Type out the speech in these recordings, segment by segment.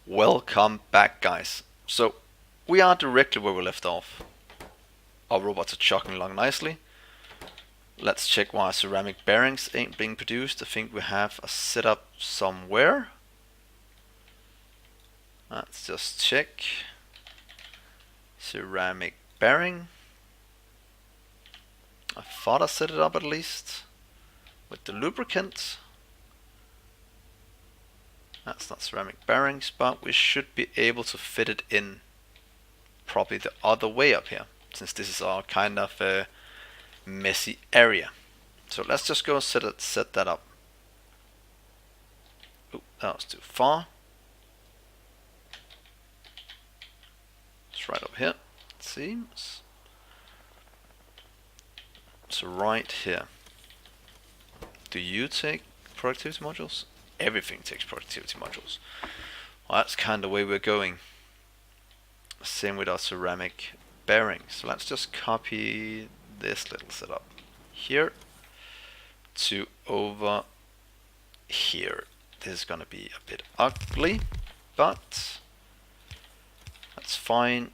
Welcome back, guys. So we are directly where we left off. Our robots are chugging along nicely. Let's check why ceramic bearings ain't being produced. I think we have a setup somewhere. Let's just check. Ceramic bearing. I thought I set it up at least with the lubricant. That's not ceramic bearings, but we should be able to fit it in probably the other way up here, since this is our kind of a messy area. So let's just go set that up. Oh, that was too far. It's right over here, it seems. So right here. Do you take productivity modules? Everything takes productivity modules. Well, that's kind of the way we're going. Same with our ceramic bearings. So let's just copy this little setup here to over here. This is going to be a bit ugly, but that's fine.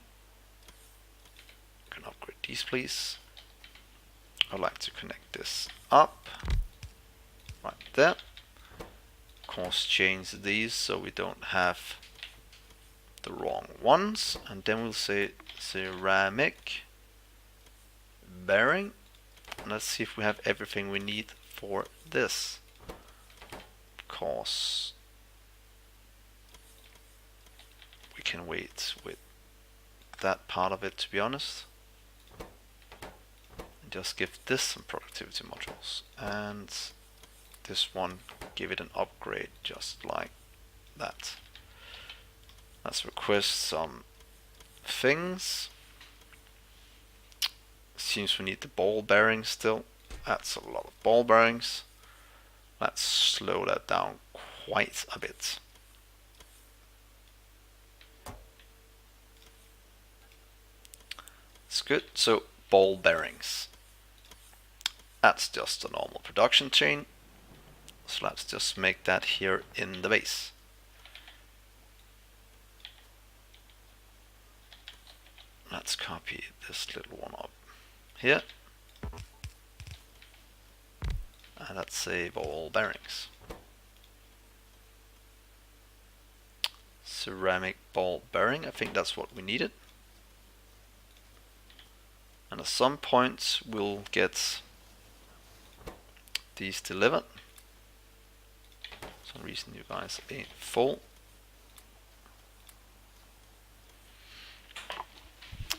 Can upgrade these, please. I'd like to connect this up right there. Of course, change these so we don't have the wrong ones, and then we'll say ceramic bearing. Let's see if we have everything we need for this. Of course, we can wait with that part of it, to be honest, and just give this some productivity modules, and this one, give it an upgrade just like that. Let's request some things. Seems we need the ball bearings still. That's a lot of ball bearings. Let's slow that down quite a bit. It's good. So ball bearings. That's just a normal production chain. So let's just make that here in the base. Let's copy this little one up here. And let's say ball bearings. Ceramic ball bearing, I think that's what we needed. And at some point we'll get these delivered. For some reason you guys ain't full.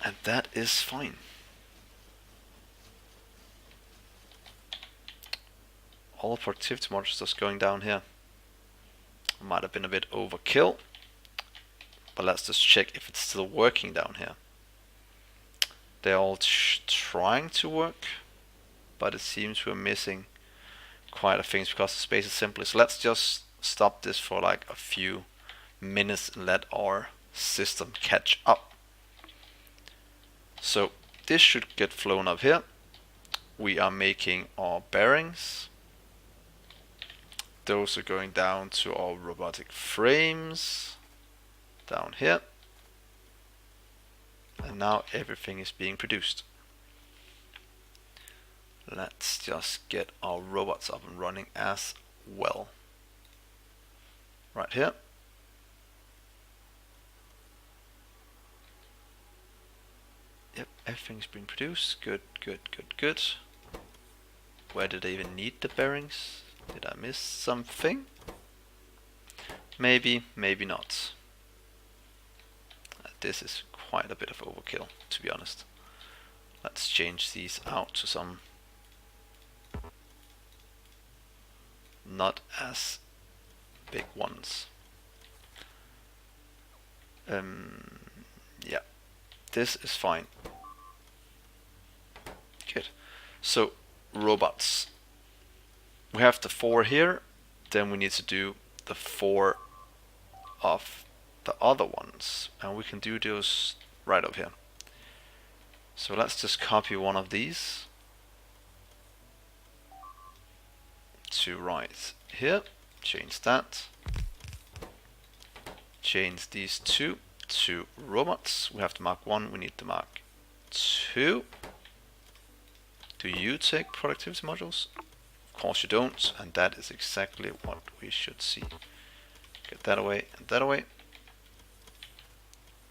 And that is fine. All productivity modules just going down here. Might have been a bit overkill, but let's just check if it's still working down here. They're all trying to work, but it seems we're missing quite a things because the space is simply. So let's just stop this for like a few minutes and let our system catch up. So this should get flown up here. We are making our bearings. Those are going down to our robotic frames down here. And now everything is being produced. Let's just get our robots up and running as well. Right here. Yep, everything's been produced. Good, good, good, good. Where did I even need the bearings? Did I miss something? Maybe, maybe not. This is quite a bit of overkill, to be honest. Let's change these out to some not as big ones. Yeah. This is fine. Good. So robots. We have the 4 here. Then we need to do the 4 of the other ones, and we can do those right up here. So let's just copy one of these to right here. Change that. change these two to robots. We have to mark 1, we need to mark 2. Do you take productivity modules? Of course you don't, and that is exactly what we should see. Get that away and that away.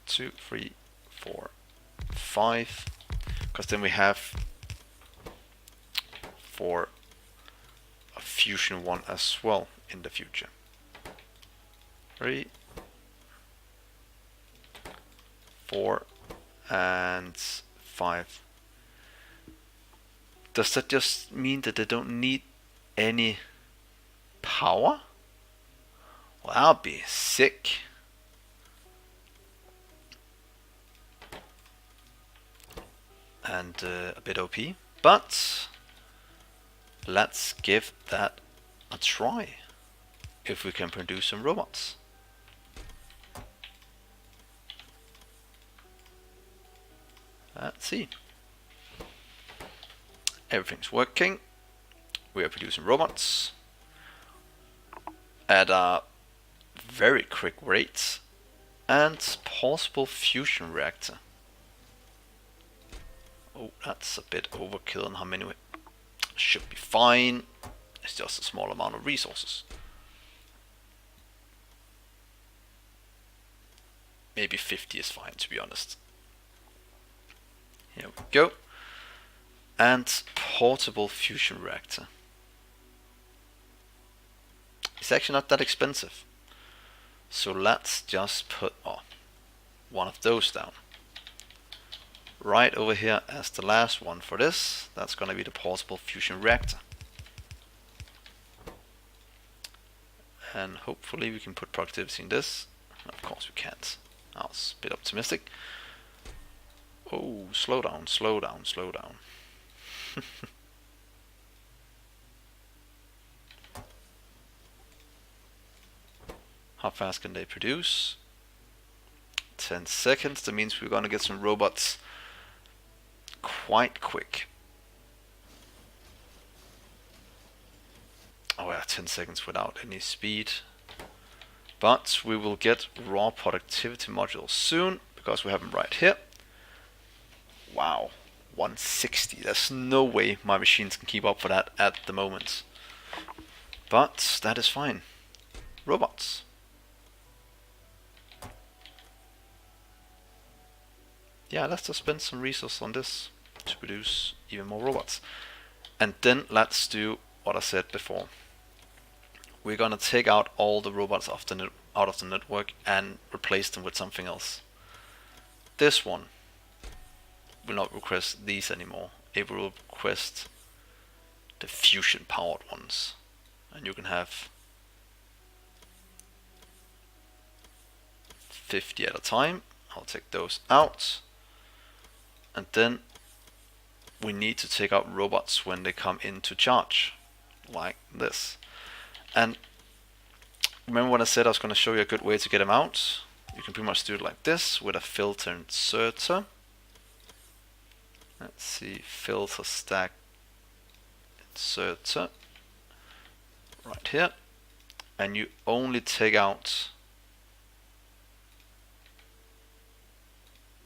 2, 3, 4, 5. Because then we have for a fusion one as well in the future. 3, 4, and 5. Does that just mean that they don't need any power? Well, that'll be sick. And a bit OP, but let's give that a try. If we can produce some robots. Let's see. Everything's working. We are producing robots at a very quick rate and possible fusion reactor. Oh, that's a bit overkill on how many we should be fine. It's just a small amount of resources. Maybe 50 is fine, to be honest. Here we go. And portable fusion reactor. It's actually not that expensive. So let's just put one of those down. Right over here as the last one for this. That's going to be the portable fusion reactor. And hopefully we can put productivity in this. Of course we can't. I was a bit optimistic. Oh, slow down, slow down, slow down. How fast can they produce? 10 seconds. That means we're going to get some robots quite quick. Oh yeah, 10 seconds without any speed. But we will get raw productivity modules soon because we have them right here. Wow, 160. There's no way my machines can keep up for that at the moment. But that is fine. Robots. Yeah, let's just spend some resources on this to produce even more robots. And then let's do what I said before. We're gonna take out all the robots out of the network and replace them with something else. This one will not request these anymore. It will request the fusion powered ones. And you can have 50 at a time. I'll take those out. And then we need to take out robots when they come into charge, like this. And remember when I said I was going to show you a good way to get them out? You can pretty much do it like this with a filter inserter. Let's see, filter stack inserter right here, and you only take out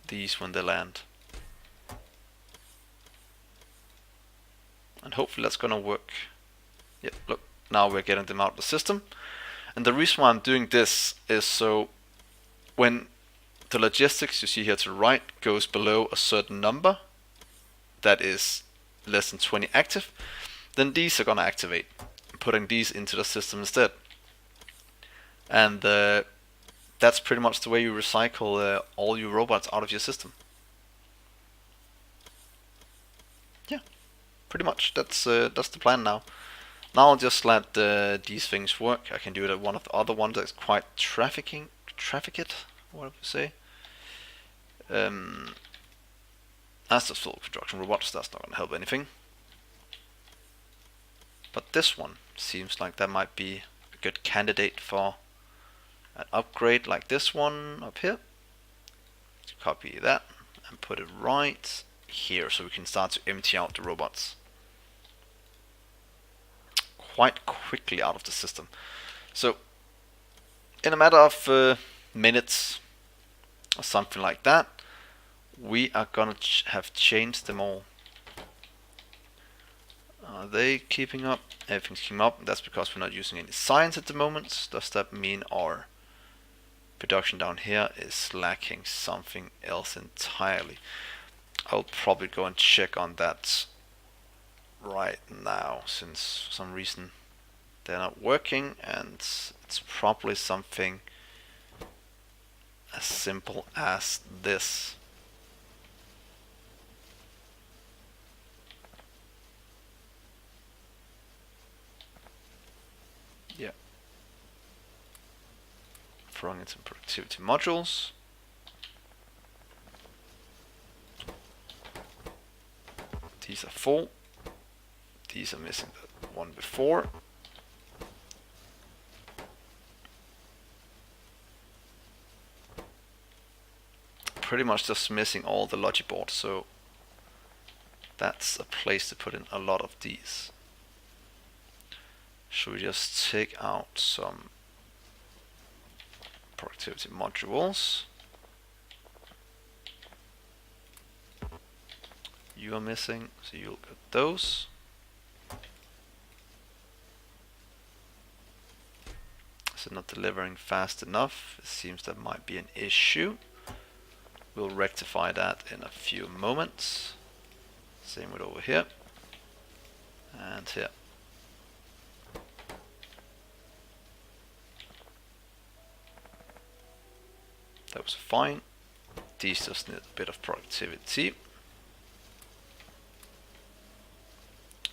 these when they land. And hopefully that's gonna work. Yeah, look, now we're getting them out of the system. And the reason why I'm doing this is so when the logistics you see here to the right goes below a certain number that is less than 20 active, then these are gonna activate, putting these into the system instead. And that's pretty much the way you recycle all your robots out of your system. Yeah, pretty much. That's the plan now. Now I'll just let these things work. I can do it at one of the other ones that's quite trafficked, what would you say? That's just full construction robots, that's not going to help anything. But this one seems like that might be a good candidate for an upgrade like this one up here. Copy that and put it right here so we can start to empty out the robots quite quickly out of the system. So in a matter of minutes or something like that, we are gonna have changed them all. Are they keeping up? Everything's keeping up. That's because we're not using any signs at the moment. Does that mean our production down here is lacking something else entirely? I'll probably go and check on that right now, since for some reason they're not working, and it's probably something as simple as this. Yeah. Throwing in some productivity modules. These are full. These are missing the one before. Pretty much just missing all the logic boards, so that's a place to put in a lot of these. Should we just take out some productivity modules? You are missing, so you'll get those. So not delivering fast enough. It seems that might be an issue. We'll rectify that in a few moments. Same with over here and here. That was fine. These just need a bit of productivity.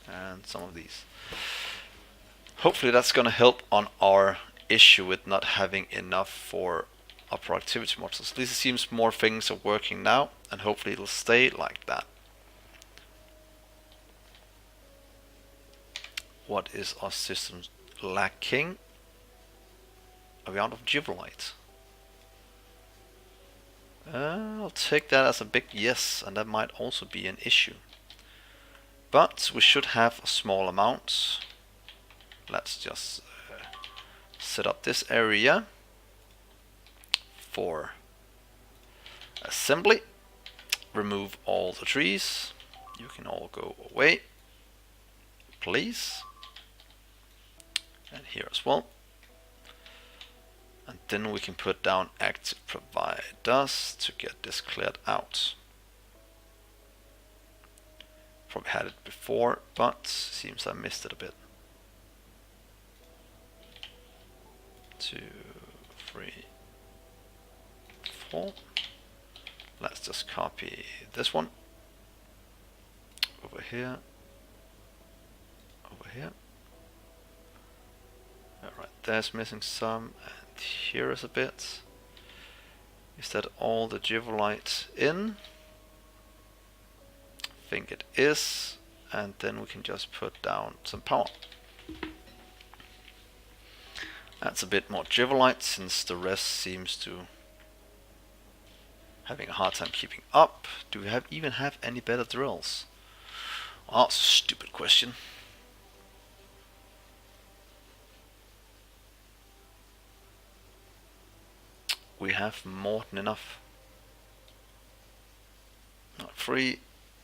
And some of these. Hopefully that's going to help on our issue with not having enough for our productivity modules. At least it seems more things are working now, and hopefully it'll stay like that. What is our system lacking? Are we out of Givelite? I'll take that as a big yes, and that might also be an issue. But we should have a small amount. Let's just set up this area for assembly. Remove all the trees. You can all go away, please. And here as well. And then we can put down active providers to get this cleared out. Probably had it before, but seems I missed it a bit. 2, 3, 4. Let's just copy this one over here, over here. Alright, there's missing some, and here is a bit. Is that all the Givelite in? I think it is, and then we can just put down some power. That's a bit more Givelite, since the rest seems to having a hard time keeping up. Do we even have any better drills? Oh, that's a stupid question. We have more than enough. 3,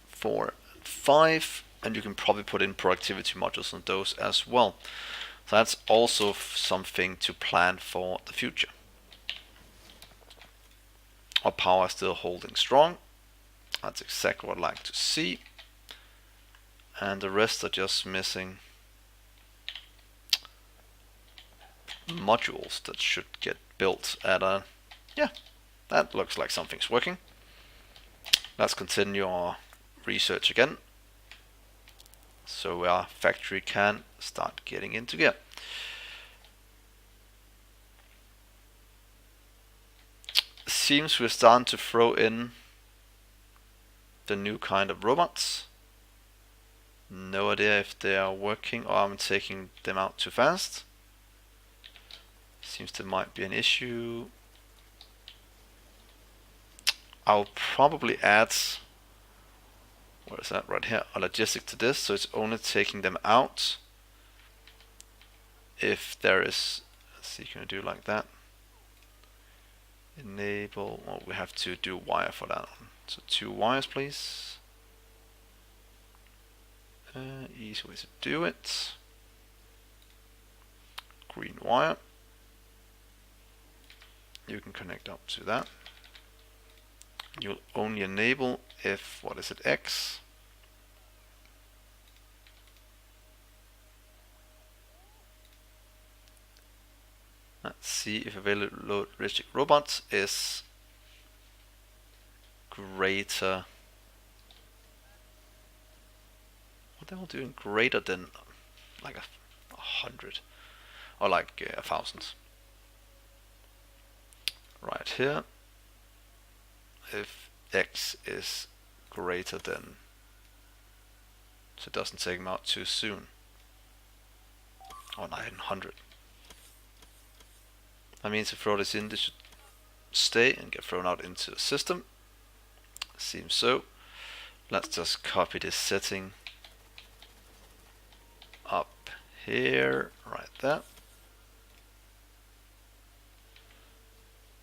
4, 5, and you can probably put in productivity modules on those as well. So that's also something to plan for the future. Our power is still holding strong. That's exactly what I'd like to see. And the rest are just missing modules that should get built at a... Yeah, that looks like something's working. Let's continue our research again, so our factory can start getting into gear. Seems we're starting to throw in the new kind of robots. No idea if they are working or I'm taking them out too fast. Seems there might be an issue. I'll probably add, where is that, right here, a logistic to this, so it's only taking them out if there is, let's see, can I do like that? enable, well, we have to do wire for that one. So 2 wires please. Easy way to do it. Green wire. You can connect up to that. You'll only enable if, what is it, X. Let's see if available restrict robots is greater. What are they all doing? Greater than like 100 or like 1,000. Right here. If X is greater than, so it doesn't take them out too soon. Or 900. That means if throw this in, this should stay and get thrown out into the system. Seems so. Let's just copy this setting up here, right there.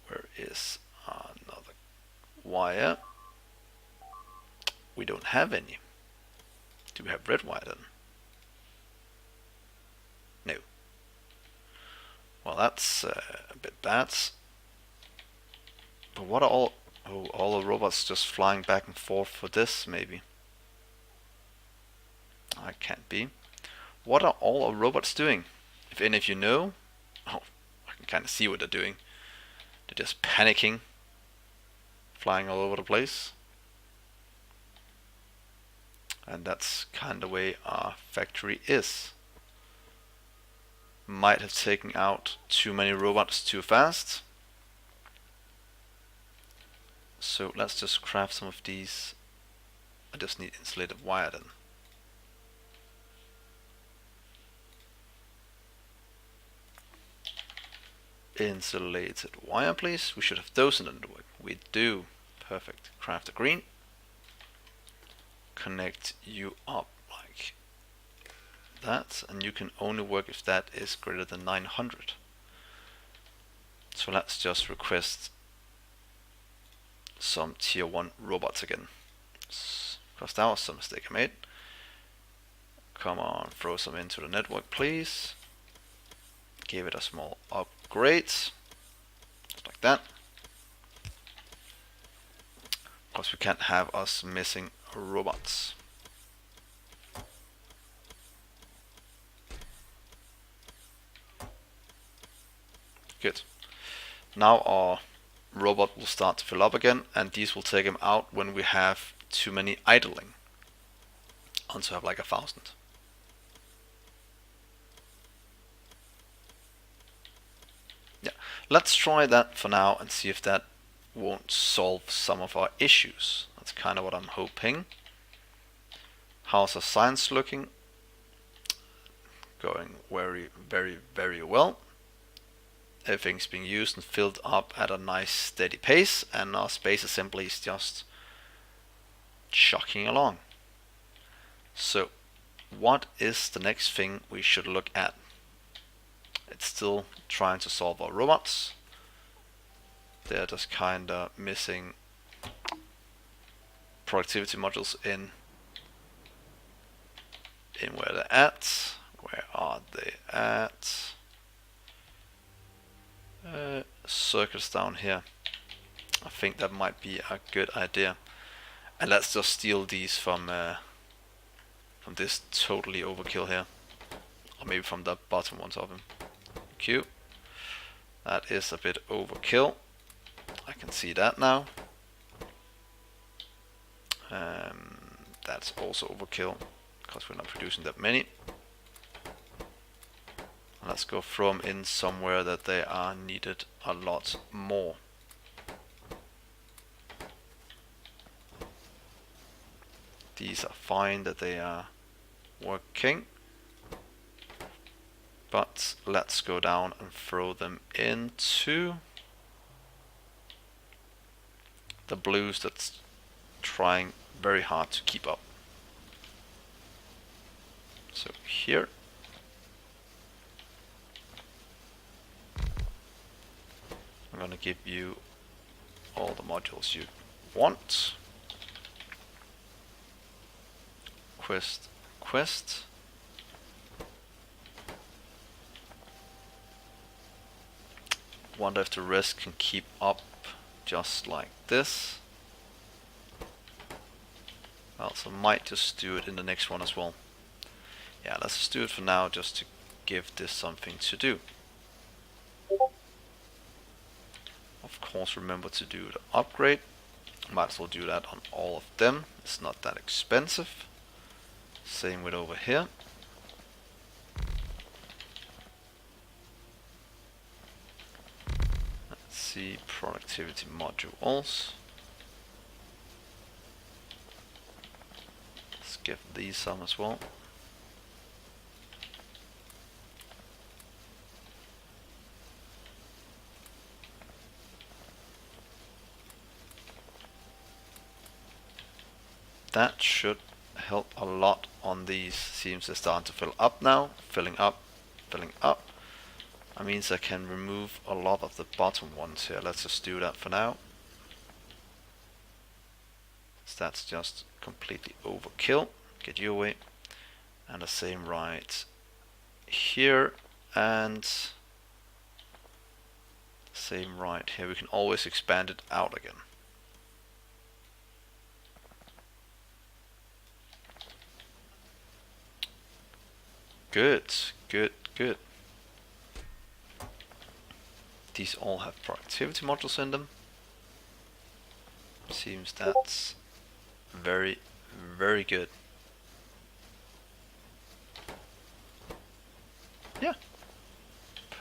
Where is another wire? We don't have any. Do we have red wire then? No. Well, that's a bit bad. But what are all the robots just flying back and forth for this, maybe? I can't be. What are all our robots doing? If any of you know, oh, I can kind of see what they're doing. They're just panicking, flying all over the place. And that's kind of the way our factory is. Might have taken out too many robots too fast. So let's just craft some of these. I just need insulated wire then. Insulated wire please. We should have those in the network. We do. Perfect. Craft a green. Connect you up like that, and you can only work if that is greater than 900. So let's just request some tier 1 robots again, because that was some mistake I made. Come on, throw some into the network please. Give it a small upgrade, just like that, because we can't have us missing robots. Good. Now our robot will start to fill up again, and these will take him out when we have too many idling, until have like 1,000. Yeah, let's try that for now and see if that won't solve some of our issues. That's kind of what I'm hoping. How's our science looking? Going very, very, very well. Everything's being used and filled up at a nice steady pace, and our space assembly is just chugging along. So what is the next thing we should look at? It's still trying to solve our robots. They're just kinda missing productivity modules in where they're at. Where are they at? Circuits down here. I think that might be a good idea. And let's just steal these from this totally overkill here, or maybe from the bottom ones of him. Q. That is a bit overkill. I can see that now. That's also overkill because we're not producing that many. Let's go throw them in somewhere that they are needed a lot more. These are fine that they are working, but let's go down and throw them into the blues that's trying very hard to keep up. So here. I'm gonna give you all the modules you want. Quest. Wonder if the rest can keep up just like this. Well, so might just do it in the next one as well. Yeah, let's just do it for now, just to give this something to do. Of course, remember to do the upgrade. Might as well do that on all of them. It's not that expensive. Same with over here. Let's see, productivity modules. Let's give these some as well. That should help a lot on these. Seems they're starting to fill up now. Filling up, filling up. That means I can remove a lot of the bottom ones here. Let's just do that for now. So that's just completely overkill. Get you away. And the same right here. And same right here. We can always expand it out again. Good, good, good. These all have productivity modules in them. Seems that's very, very good. Yeah.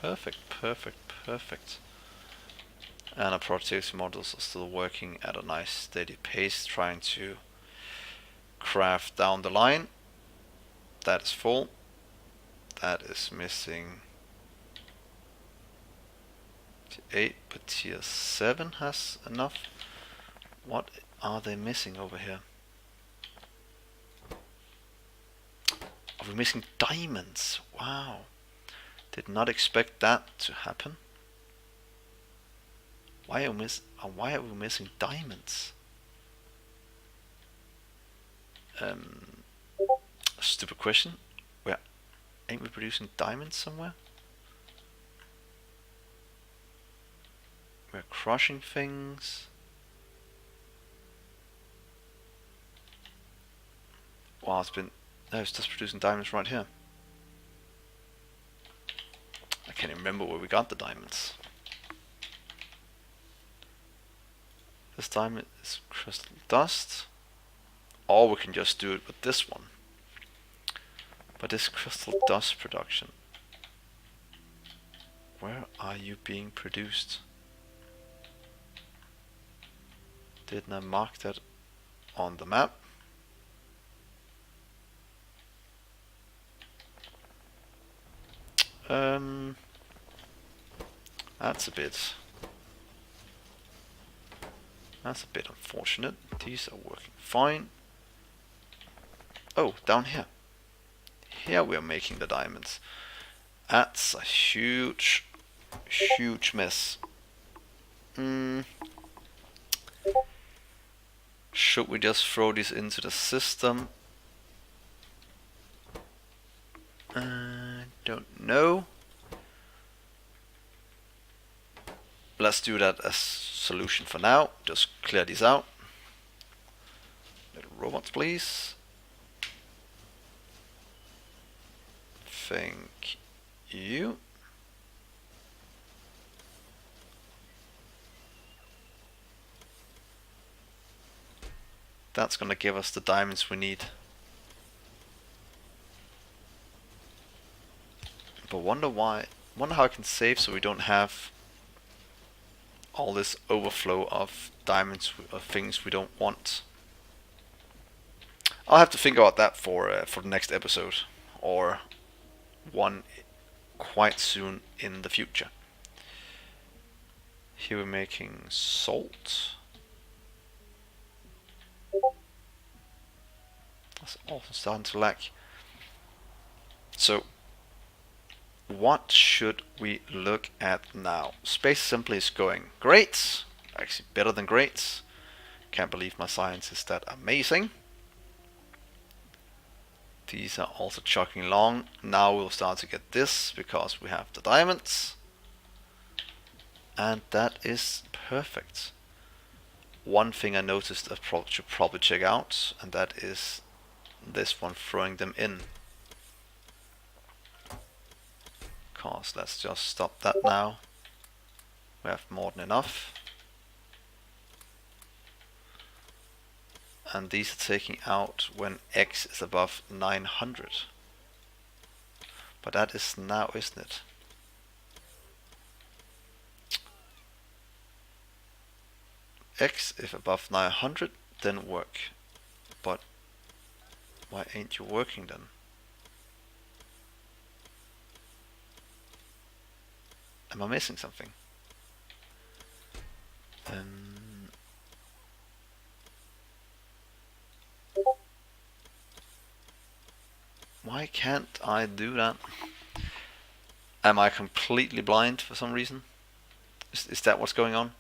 Perfect, perfect, perfect. And our productivity modules are still working at a nice steady pace, trying to craft down the line. That is full. That is missing tier 8, but tier 7 has enough. What are they missing over here? Are we missing diamonds? Wow. Did not expect that to happen. Why are we missing diamonds? Stupid question. Where ain't we producing diamonds somewhere? We're crushing things. Wow, it's just producing diamonds right here. I can't even remember where we got the diamonds. This diamond is crystal dust. Or we can just do it with this one. But this crystal dust production, where are you being produced? Didn't I mark that on the map? That's a bit unfortunate. These are working fine. Oh, down here. Here we are making the diamonds. That's a huge, huge mess. Should we just throw this into the system? Don't know. Let's do that as solution for now. Just clear these out. Little robots, please. Thank you. That's gonna give us the diamonds we need. But wonder how I can save so we don't have all this overflow of diamonds of things we don't want. I'll have to think about that for the next episode, or one quite soon in the future. Here we're making salt. That's also starting to lag. So what should we look at now? Space Assembly is going great. Actually better than great. Can't believe my science is that amazing. These are also chugging along. Now we'll start to get this because we have the diamonds. And that is perfect. One thing I noticed I should probably check out, and that is this one, throwing them in. Cause let's just stop that now. We have more than enough. And these are taking out when X is above 900. But that is now, isn't it? X if above 900, then work. But why ain't you working then? Am I missing something? Why can't I do that? Am I completely blind for some reason? Is that what's going on?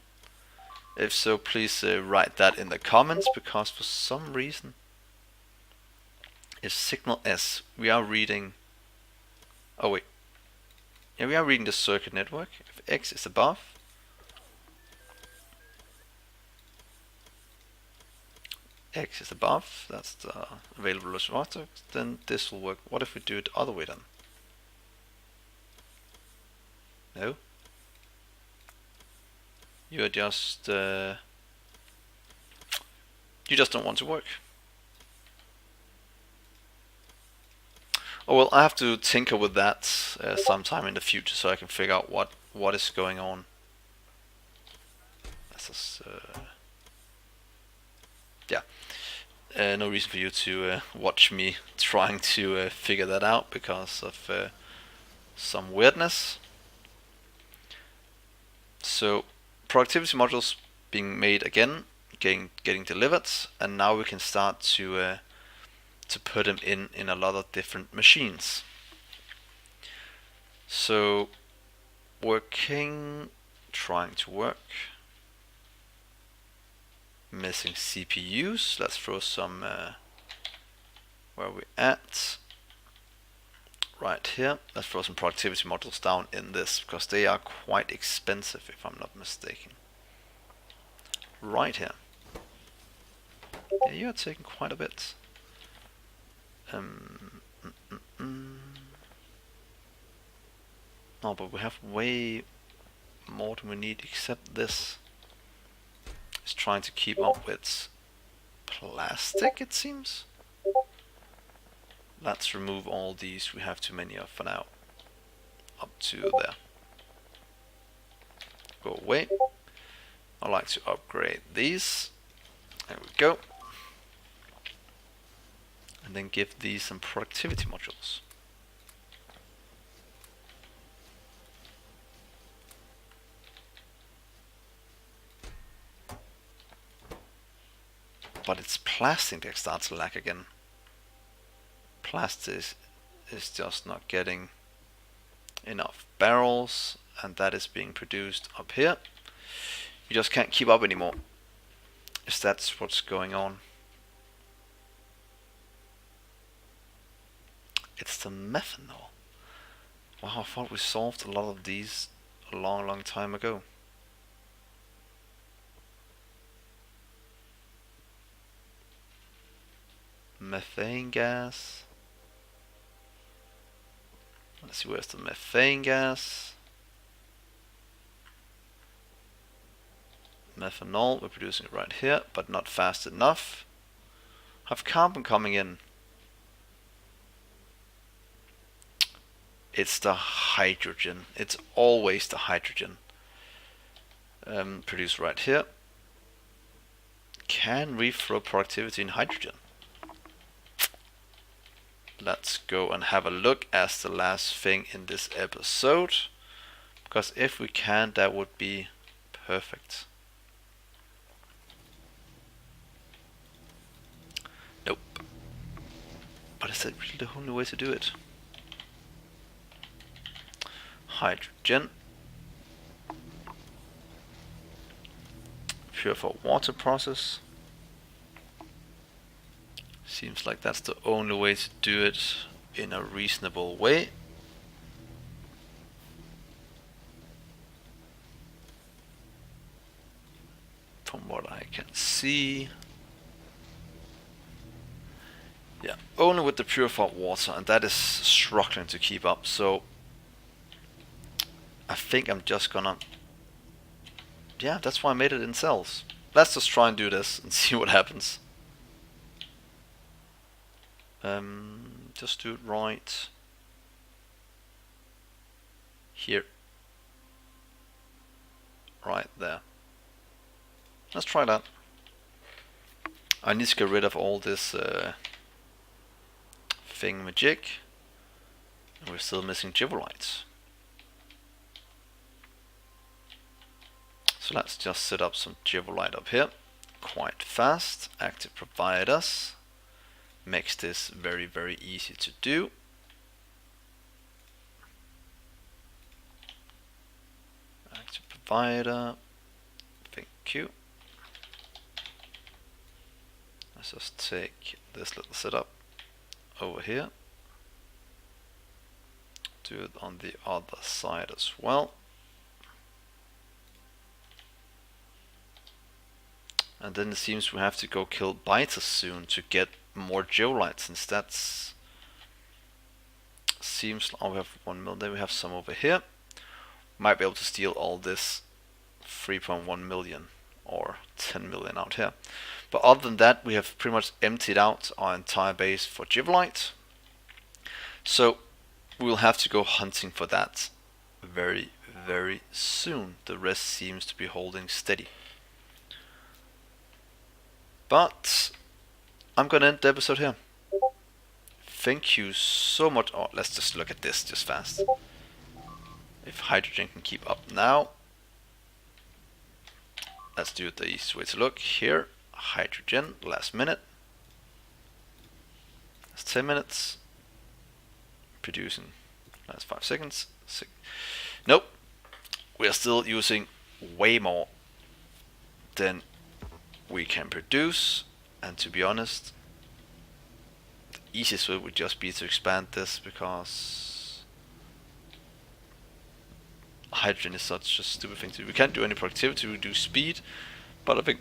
If so, please write that in the comments, because for some reason if signal S, we are reading, oh wait, yeah, we are reading the circuit network. If X is above, X is above, that's the available resistor, then this will work. What if we do it the other way then? No? You just don't want to work. Oh well, I have to tinker with that sometime in the future so I can figure out what is going on. That's just, yeah. No reason for you to watch me trying to figure that out because of some weirdness. So productivity modules being made again, getting delivered, and now we can start to put them in a lot of different machines. So working, trying to work. Missing CPUs. Let's throw some where are we at? Right here. Let's throw some productivity modules down in this because they are quite expensive if I'm not mistaken. Right here. Yeah, you are taking quite a bit. No, but we have way more than we need, except this is trying to keep up with plastic, it seems. Let's remove all these we have too many of for now. Up to there. Go away. I'd like to upgrade these. There we go. And then give these some productivity modules. But it's plastic that starts to lag again. Plastic is just not getting enough barrels, and that is being produced up here. You just can't keep up anymore. If that's what's going on. It's the methanol. Wow, I thought we solved a lot of these a long time ago. Methane gas. Let's see, where's the methane gas? Methanol, we're producing it right here, but not fast enough. Have carbon coming in. It's the hydrogen. It's always the hydrogen. Produced right here. Can we throw productivity in hydrogen? Let's go and have a look as the last thing in this episode. Because if we can, that would be perfect. Nope. But is that really the only way to do it? Hydrogen. purified water process. Seems like that's the only way to do it in a reasonable way. From what I can see. Yeah, only with the purified water, and that is struggling to keep up, so I think I'm just gonna... Yeah, that's why I made it in cells. Let's just try and do this and see what happens. Just do it right here. Right there. Let's try that. I need to get rid of all this thingamajig. And we're still missing Givolites. So let's just set up some Givolite up here. Quite fast. Active providers. Makes this very, very easy to do. Active provider. Thank you. Let's just take this little setup over here. Do it on the other side as well. And then it seems we have to go kill biters soon to get more geolites, since that's... Seems like... Oh, we have 1 million, then we have some over here. Might be able to steal all this 3.1 million or 10 million out here. But other than that, we have pretty much emptied out our entire base for Givolite. So we'll have to go hunting for that very, very soon. The rest seems to be holding steady. But I'm gonna end the episode here. Thank you so much. Oh, let's just look at this just fast. If hydrogen can keep up now. Let's do it the easiest way to look. Here, hydrogen, last minute. That's 10 minutes. Producing, last 5 seconds. Nope. We are still using way more than we can produce, and to be honest, the easiest way would just be to expand this, because hydrogen is such a stupid thing to do. We can't do any productivity, we do speed, but I think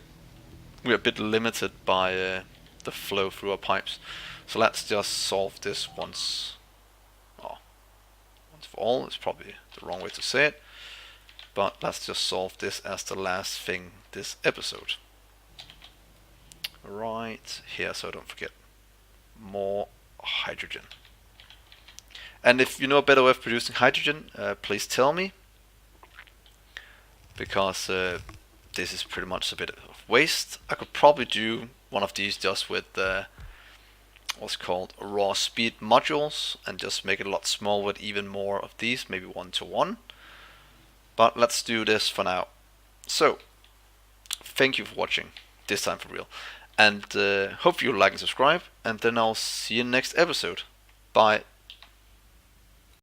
we're a bit limited by the flow through our pipes. So let's just solve this once for all. It's probably the wrong way to say it, but let's just solve this as the last thing this episode. Right here, so don't forget, more hydrogen. And if you know a better way of producing hydrogen, please tell me, because this is pretty much a bit of waste. I could probably do one of these just with what's called raw speed modules, and just make it a lot smaller with even more of these, maybe 1-to-1. But let's do this for now. So thank you for watching, this time for real. And hope you like and subscribe, and then I'll see you in the next episode. Bye.